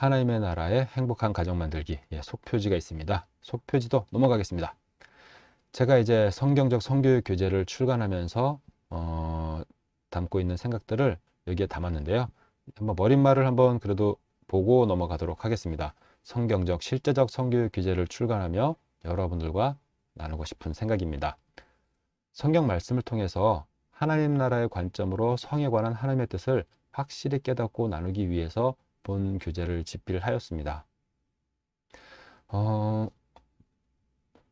하나님의 나라의 행복한 가정 만들기, 속표지가 있습니다. 속표지도 넘어가겠습니다. 제가 이제 성경적 성교육 교재를 출간하면서 담고 있는 생각들을 여기에 담았는데요. 한번 머릿말을 한번 그래도 보고 넘어가도록 하겠습니다. 성경적 실제적 성교육 교재를 출간하며 여러분들과 나누고 싶은 생각입니다. 성경 말씀을 통해서 하나님 나라의 관점으로 성에 관한 하나님의 뜻을 확실히 깨닫고 나누기 위해서 본 교재를 집필 하였습니다.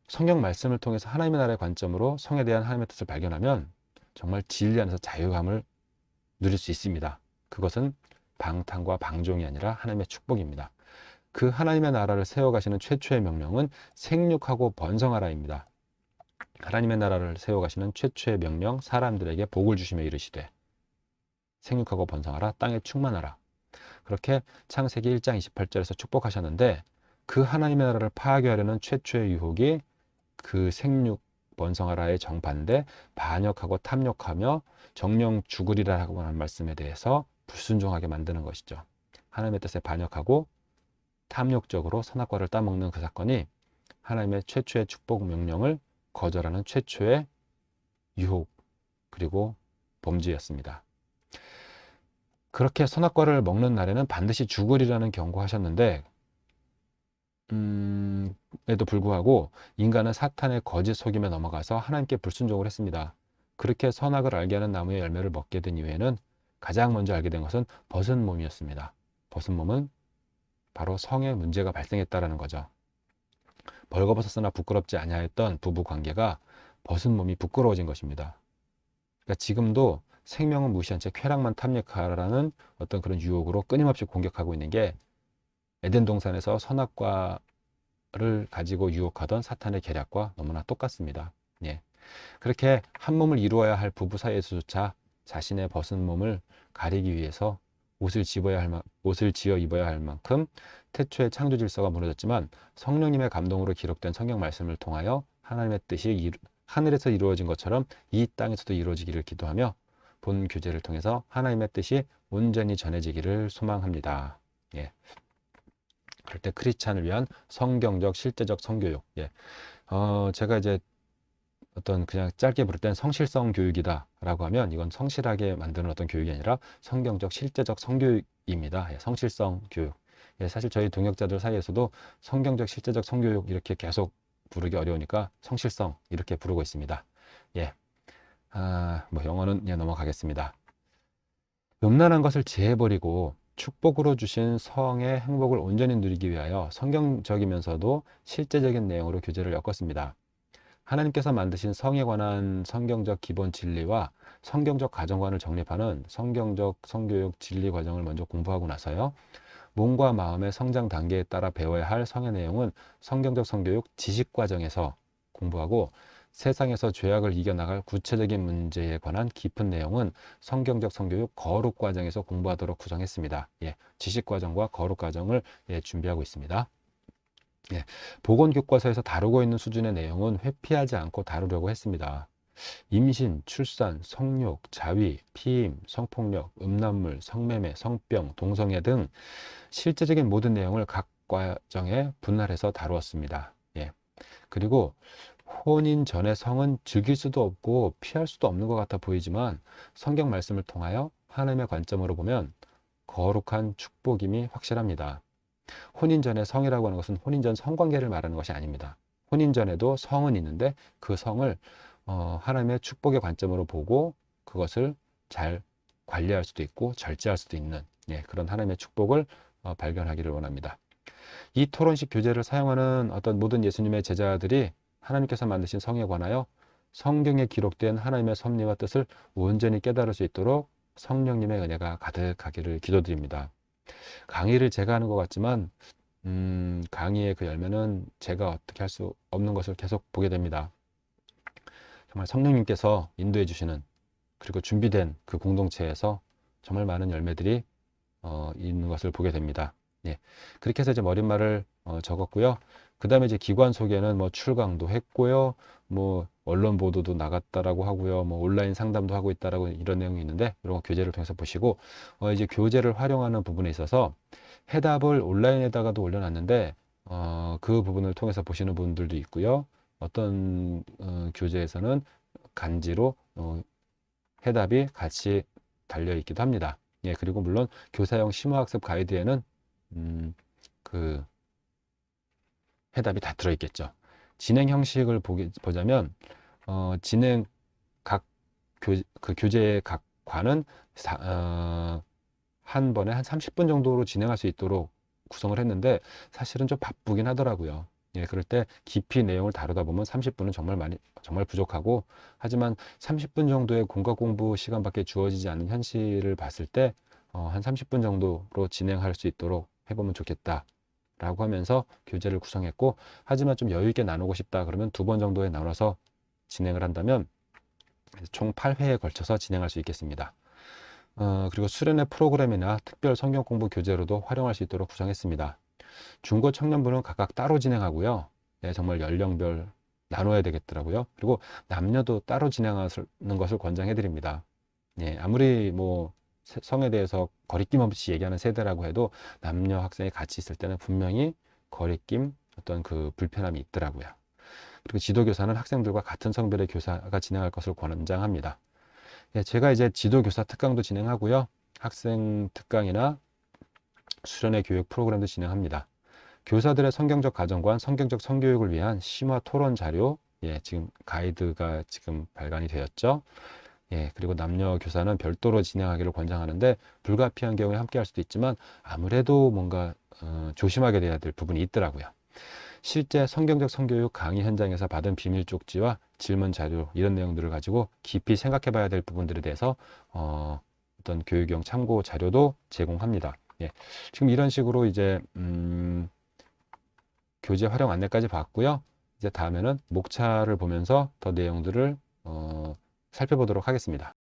성경 말씀을 통해서 하나님의 나라의 관점으로 성에 대한 하나님의 뜻을 발견하면 정말 진리 안에서 자유함을 누릴 수 있습니다. 그것은 방탕과 방종이 아니라 하나님의 축복입니다. 그 하나님의 나라를 세워가시는 최초의 명령은 생육하고 번성하라입니다. 하나님의 나라를 세워가시는 최초의 명령, 사람들에게 복을 주시며 이르시되 생육하고 번성하라, 땅에 충만하라. 그렇게 창세기 1장 28절에서 축복하셨는데, 그 하나님의 나라를 파괴하려는 최초의 유혹이 그 생육 번성하라의 정반대 반역하고 탐욕하며 정령 죽으리라고 하는 말씀에 대해서 불순종하게 만드는 것이죠. 하나님의 뜻에 반역하고 탐욕적으로 선악과를 따먹는 그 사건이 하나님의 최초의 축복 명령을 거절하는 최초의 유혹 그리고 범죄였습니다. 그렇게 선악과를 먹는 날에는 반드시 죽으리라는 경고하셨는데, 에도 불구하고 인간은 사탄의 거짓 속임에 넘어가서 하나님께 불순종을 했습니다. 그렇게 선악을 알게 하는 나무의 열매를 먹게 된 이후에는 가장 먼저 알게 된 것은 벗은 몸이었습니다. 벗은 몸은 바로 성에 문제가 발생했다라는 거죠. 벌거벗었으나 부끄럽지 아니하였던 부부 관계가 벗은 몸이 부끄러워진 것입니다. 그러니까 지금도 생명은 무시한 채 쾌락만 탐닉하라는 어떤 그런 유혹으로 끊임없이 공격하고 있는 게 에덴 동산에서 선악과를 가지고 유혹하던 사탄의 계략과 너무나 똑같습니다. 그렇게 한 몸을 이루어야 할 부부 사이에서조차 자신의 벗은 몸을 가리기 위해서 옷을 지어 입어야 할 만큼 태초의 창조 질서가 무너졌지만, 성령님의 감동으로 기록된 성경 말씀을 통하여 하나님의 뜻이 하늘에서 이루어진 것처럼 이 땅에서도 이루어지기를 기도하며 본 교재를 통해서 하나님의 뜻이 온전히 전해지기를 소망합니다. 그럴 때 크리스찬을 위한 성경적 실제적 성교육. 제가 이제 어떤 그냥 짧게 부를 땐 성실성 교육이다 라고 하면, 이건 성실하게 만드는 어떤 교육이 아니라 성경적 실제적 성교육입니다. 성실성 교육. 사실 저희 동역자들 사이에서도 성경적 실제적 성교육 이렇게 계속 부르기 어려우니까 성실성 이렇게 부르고 있습니다. 영어는 넘어가겠습니다. 음란한 것을 제해버리고 축복으로 주신 성의 행복을 온전히 누리기 위하여 성경적이면서도 실제적인 내용으로 교재를 엮었습니다. 하나님께서 만드신 성에 관한 성경적 기본 진리와 성경적 가정관을 정립하는 성경적 성교육 진리 과정을 먼저 공부하고 나서요, 몸과 마음의 성장 단계에 따라 배워야 할 성의 내용은 성경적 성교육 지식 과정에서 공부하고, 세상에서 죄악을 이겨나갈 구체적인 문제에 관한 깊은 내용은 성경적 성교육 거룩 과정에서 공부하도록 구성했습니다. 지식 과정과 거룩 과정을 준비하고 있습니다. 보건교과서에서 다루고 있는 수준의 내용은 회피하지 않고 다루려고 했습니다. 임신, 출산, 성욕, 자위, 피임, 성폭력, 음란물, 성매매, 성병, 동성애 등 실제적인 모든 내용을 각 과정에 분할해서 다루었습니다. 그리고 혼인 전의 성은 즐길 수도 없고 피할 수도 없는 것 같아 보이지만, 성경 말씀을 통하여 하나님의 관점으로 보면 거룩한 축복임이 확실합니다. 혼인 전의 성이라고 하는 것은 혼인 전 성관계를 말하는 것이 아닙니다. 혼인 전에도 성은 있는데 그 성을 하나님의 축복의 관점으로 보고 그것을 잘 관리할 수도 있고 절제할 수도 있는 그런 하나님의 축복을 발견하기를 원합니다. 이 토론식 교재를 사용하는 어떤 모든 예수님의 제자들이 하나님께서 만드신 성에 관하여 성경에 기록된 하나님의 섭리와 뜻을 온전히 깨달을 수 있도록 성령님의 은혜가 가득하기를 기도드립니다. 강의를 제가 하는 것 같지만 강의의 그 열매는 제가 어떻게 할 수 없는 것을 계속 보게 됩니다. 정말 성령님께서 인도해 주시는, 그리고 준비된 그 공동체에서 정말 많은 열매들이 있는 것을 보게 됩니다. 그렇게 해서 이제 머릿말을 적었고요. 그 다음에 이제 기관 소개는 출강도 했고요. 언론 보도도 나갔다라고 하고요. 온라인 상담도 하고 있다라고 이런 내용이 있는데, 이런 거 교재를 통해서 보시고, 이제 교재를 활용하는 부분에 있어서 해답을 온라인에다가도 올려놨는데 그 부분을 통해서 보시는 분들도 있고요. 어떤 교재에서는 간지로 해답이 같이 달려 있기도 합니다. 예, 그리고 물론 교사용 심화학습 가이드에는 그 해답이 다 들어있겠죠. 진행 형식을 보자면 진행 각 그 교재의 각 과는 한 번에 한 30분 정도로 진행할 수 있도록 구성을 했는데 사실은 좀 바쁘긴 하더라고요. 예, 그럴 때 깊이 내용을 다루다 보면 30분은 정말 부족하고, 하지만 30분 정도의 공과 공부 시간밖에 주어지지 않는 현실을 봤을 때 한 30분 정도로 진행할 수 있도록 해보면 좋겠다 라고 하면서 교재를 구성했고, 하지만 좀 여유 있게 나누고 싶다 그러면 2번 정도에 나눠서 진행을 한다면 총 8회에 걸쳐서 진행할 수 있겠습니다. 그리고 수련회 프로그램이나 특별 성경 공부 교재로도 활용할 수 있도록 구성했습니다. 중고 청년부는 각각 따로 진행하고요. 네, 정말 연령별 나눠야 되겠더라고요. 그리고 남녀도 따로 진행하는 것을 권장해 드립니다. 예, 아무리 뭐 성에 대해서 거리낌 없이 얘기하는 세대라고 해도 남녀 학생이 같이 있을 때는 분명히 거리낌, 어떤 그 불편함이 있더라고요. 그리고 지도교사는 학생들과 같은 성별의 교사가 진행할 것을 권장합니다. 예, 제가 이제 지도교사 특강도 진행하고요. 학생 특강이나 수련회 교육 프로그램도 진행합니다. 교사들의 성경적 가정관, 성경적 성교육을 위한 심화 토론 자료, 예, 지금 가이드가 지금 발간이 되었죠. 예, 그리고 남녀 교사는 별도로 진행하기를 권장하는데, 불가피한 경우에 함께 할 수도 있지만 아무래도 뭔가 조심하게 돼야 될 부분이 있더라고요. 실제 성경적 성교육 강의 현장에서 받은 비밀 쪽지와 질문 자료, 이런 내용들을 가지고 깊이 생각해 봐야 될 부분들에 대해서 어떤 교육용 참고 자료도 제공합니다. 예, 지금 이런 식으로 이제 교재 활용 안내까지 봤고요. 이제 다음에는 목차를 보면서 더 내용들을 살펴보도록 하겠습니다.